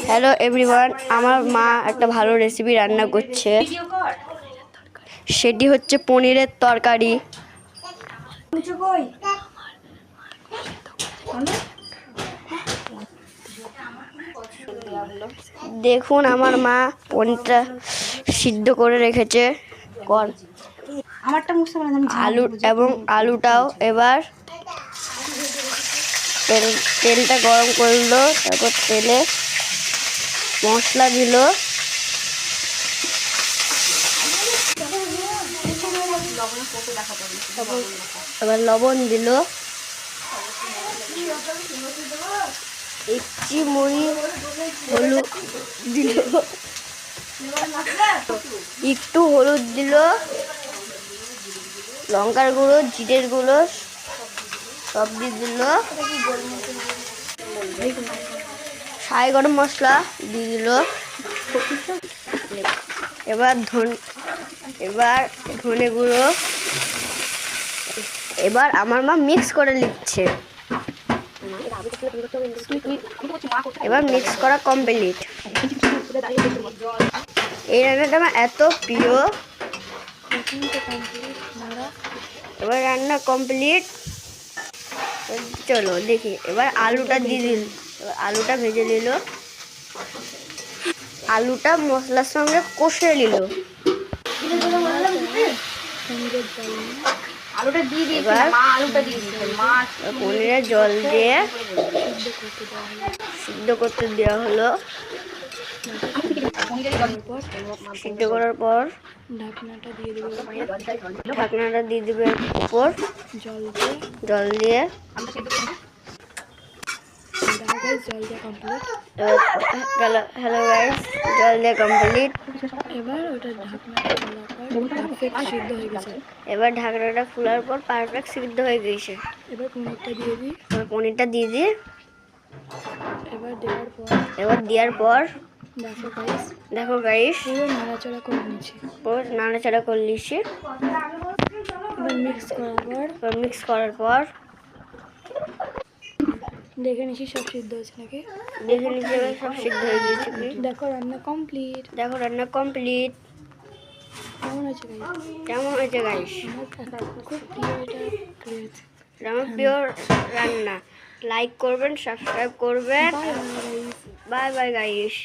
Hello everyone, আমার মা একটা ভালো রেসিপি রান্না করছে। সেটি হচ্ছে পনিরের তরকারি। দেখুন আমার মা পনিরটা সিদ্ধ করে রেখেছে। আলু এবং আলুটাও এবার তেলটা গরম করলো, তারপর তেলে মশলা দিল, এবার লবণ দিল, একটি মুড়ি হলুদ দিল, একটু হলুদ দিল, লঙ্কার গুঁড়ো, জিরের গুঁড়ো সব দিয়ে দিল, সাই গরম মশলা দিয়ে দিল। এবার ধনে গুঁড়ো। এবার আমার মা মিক্স করে নিচ্ছে। এবার মিক্স করা কমপ্লিট। এই রান্নাটা আমার এত প্রিয়। এবার রান্না কমপ্লিট। চলো দেখি। এবার আলুটা দিয়ে দিল, আলুটা ভেজে নিল, আলুটা মশলার সঙ্গে কষে নিল। এবার পনিরের জল দিয়ে সিদ্ধ করতে দেওয়া হলো। সিদ্ধ করার পর ঢাকনাটা দিয়ে দেবে উপর জল দিয়ে। হ্যালো গাইস, জল দিয়ে কমপ্লিট। এবার ঢাকনাটা খোলার পর পারফেক্ট সিদ্ধ হয়ে গেছে। এবার পনিরটা দিয়ে দিই। এবার দেওয়ার পর দেখো গাইস, পুরো নাড়াচাড়া করে নিচ্ছি। মিক্স করার পর দেখে নিচ্ছি সব সিদ্ধ হয়েছে নাকি। দেখে নিচ্ছি সব সিদ্ধ হয়ে গেছে। দেখো রান্না কমপ্লিট। কেমন হয়েছে গাইস? খুব প্রিয়, এটা আমার প্রিয় রান্না। লাইক করবেন, সাবস্ক্রাইব করবেন। Bye bye guys.